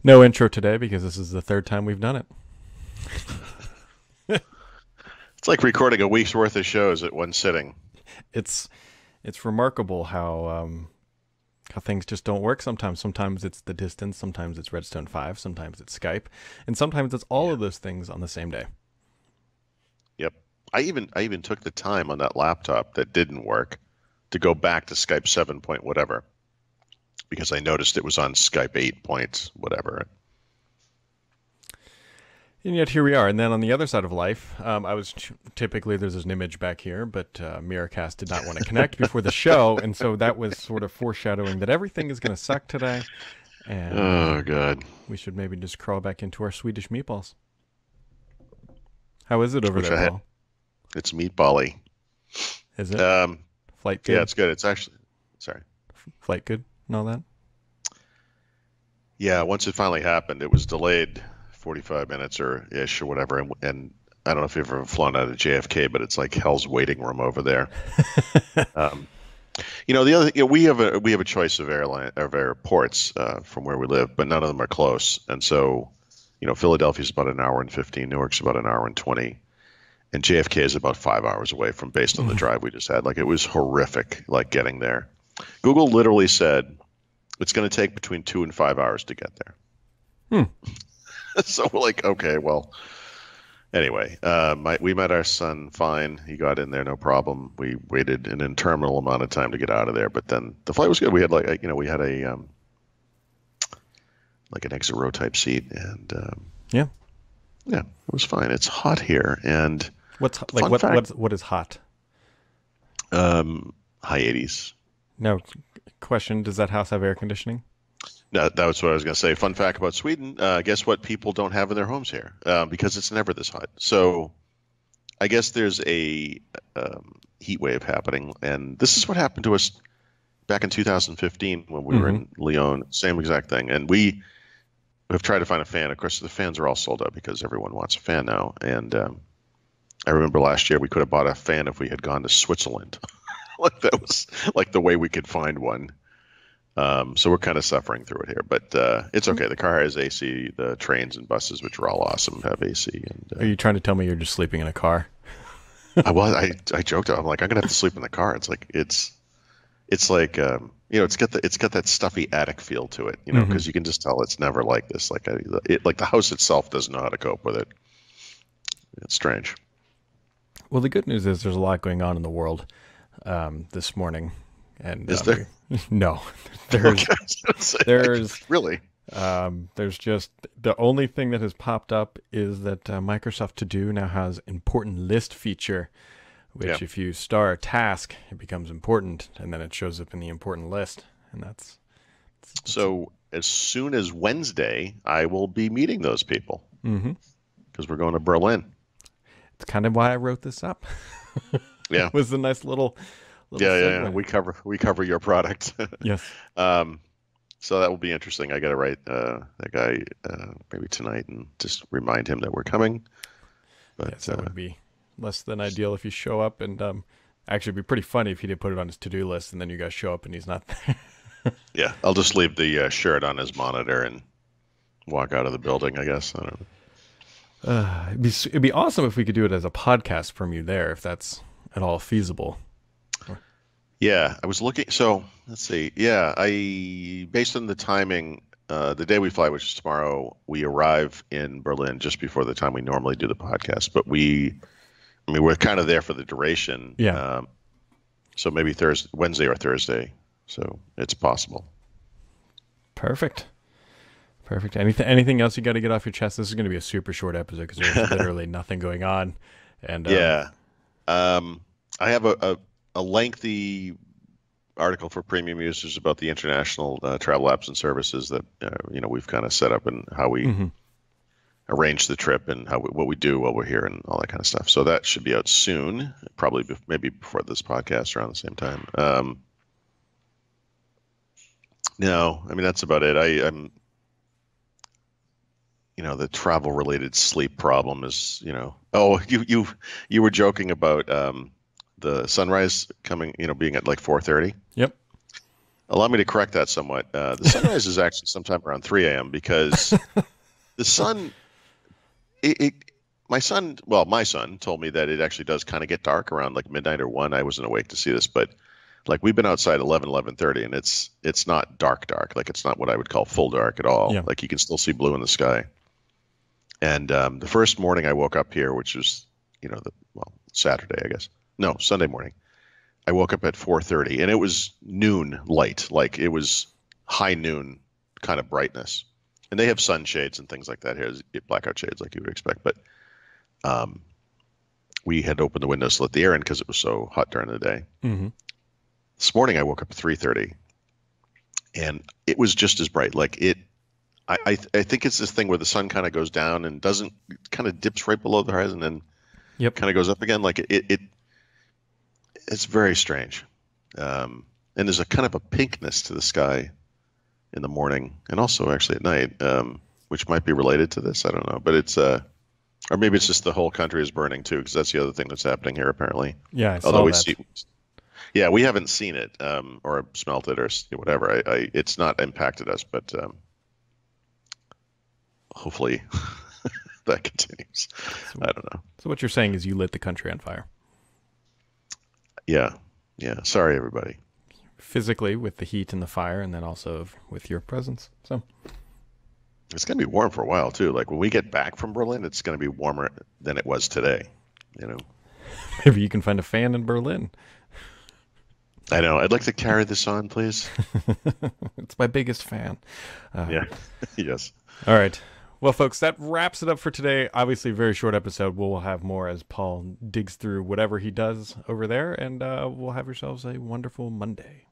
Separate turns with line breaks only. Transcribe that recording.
No intro today because this is the third time we've done it.
It's like recording a week's worth of shows at one sitting.
It's it's remarkable how things just don't work sometimes. Sometimes it's the distance, sometimes it's Redstone 5, sometimes it's Skype, and sometimes it's all
Yeah.
of those things on the same day.
Yep. I even took the time on that laptop that didn't work to go back to Skype 7 point whatever because I noticed it was on Skype 8 point whatever.
And yet here we are. And then on the other side of life, typically there's an image back here, but Miracast did not want to connect before the show, and so that was sort of foreshadowing that everything is going to suck today, and
Oh God.
we should maybe just crawl back into our Swedish meatballs. How is it over
Wish
there,
I had
Paul?
it's meatbally.
Is it
Um
flight
yeah,
good?
it's good. It's actually sorry.
Flight good and all that?
Yeah, once it finally happened, it was delayed 45 minutes or ish or whatever and I don't know if you've ever flown out of JFK, but it's like hell's waiting room over there. Um, the other, we have a choice of airports from where we live, but none of them are close. And so, Philadelphia's about an hour and 15, Newark's about an hour and 20, and JFK is about 5 hours away from based on the drive we just had. Like it was horrific, like getting there. Google literally said it's going to take between 2 and 5 hours to get there.
Hmm.
So we're like, okay, well, anyway, we met our son fine. He got in there, no problem. We waited an interminable amount of time to get out of there, but then the flight was good. We had we had a like an exit row type seat, and
Yeah.
yeah, it was fine. It's hot here, and
What's like
fun fact,
what is hot?
high 80s.
No question. Does that house have air conditioning?
No, that was what I was going to say. Fun fact about Sweden. Guess what people don't have in their homes here? Because it's never this hot. So I guess there's a heat wave happening, and this is what happened to us back in 2015 when we were
Mm-hmm.
in Lyon. Same exact thing, and we have tried to find a fan. Of course, the fans are all sold out because everyone wants a fan now. And I remember last year we could have bought a fan if we had gone to Switzerland. Like that was like the way we could find one. So we're kind of suffering through it here, but it's okay. The car has AC. The trains and buses, which are all awesome, have AC. And
Are you trying to tell me you're just sleeping in a car?
I joked. I'm like, I'm gonna have to sleep in the car. It's like it's got that stuffy attic feel to it,
Mm-hmm.
because you can just tell it's never like this. Like the house itself doesn't know how to cope with it. It's strange.
Well, the good news is there's a lot going on in the world this morning, and
Is there?
no,
Okay,
there's
I was gonna say,
there's
really?
there's just the only thing that has popped up is that Microsoft To Do now has important list feature,
Yeah.
which if you star a task, it becomes important, and then it shows up in the important list, and that's
So as soon as Wednesday, I will be meeting those people
mm-hmm.
because we're going to Berlin.
It's kind of why I wrote this up.
Yeah.
It was a nice little
Yeah, yeah, yeah.
segue.
We cover your product.
Yes,
um, so that will be interesting. I got to write that guy maybe tonight and just remind him that we're coming.
yes,
But
that would be less than ideal if you show up, and actually, it'd be pretty funny if he did put it on his to-do list, and then you guys show up and he's not there.
yeah, I'll just leave the shirt on his monitor and walk out of the building, I guess. I don't know.
It'd be awesome if we could do it as a podcast from you there, if that's at all feasible.
Yeah, I was looking. So let's see. Yeah, based on the timing, the day we fly, which is tomorrow, we arrive in Berlin just before the time we normally do the podcast. But I mean, we're kind of there for the duration.
Yeah,
So maybe Wednesday or Thursday. So it's possible.
perfect. Perfect. Anything else you got to get off your chest? This is going to be a super short episode because there's literally nothing going on. And
Yeah. I have a lengthy article for premium users about the international travel apps and services that we've kind of set up and how we
mhm.
arrange the trip and what we do while we're here and all that kind of stuff. So that should be out soon, probably maybe before this podcast around the same time. No, I mean that's about it. I'm the travel related sleep problem is oh you were joking about the sunrise coming being at like 4:30.
Yep.
Allow me to correct that somewhat. The sunrise is actually sometime around 3 a.m. because the sun, it my son told me that it actually does kind of get dark around like midnight or 1. I wasn't awake to see this, but like we've been outside 11:30, and it's not dark. Like it's not what I would call full dark at all.
Yeah.
Like you can still see blue in the sky. And the first morning I woke up here, which was, Saturday, I guess. No, Sunday morning. I woke up at 4:30, and it was noon light. Like it was high noon kind of brightness. And they have sunshades and things like that here, blackout shades like you would expect. But we had to open the windows to let the air in because it was so hot during the day.
Mm-hmm.
This morning I woke up at 3:30, and it was just as bright. Like it, I think it's this thing where the sun kind of goes down and doesn't kind of dips right below the horizon and
Yep.
kind of goes up again. Like it's very strange. And there's a kind of a pinkness to the sky in the morning and also actually at night, which might be related to this. I don't know, but it's or maybe it's just the whole country is burning too, because that's the other thing that's happening here apparently.
Yeah, I saw
Although
that.
Yeah, we haven't seen it or smelt it or whatever. It's not impacted us, but hopefully that continues. I don't know.
So what you're saying is you lit the country on fire.
Yeah. Sorry, everybody.
Physically with the heat and the fire, and then also with your presence. So
It's going to be warm for a while too. Like when we get back from Berlin, it's going to be warmer than it was today.
maybe you can find a fan in Berlin.
I know. I'd like to carry this on, please.
It's my biggest fan.
Yeah. Yes.
All right. Well, folks, that wraps it up for today. Obviously, a very short episode. We'll have more as Paul digs through whatever he does over there, and we'll have yourselves a wonderful Monday.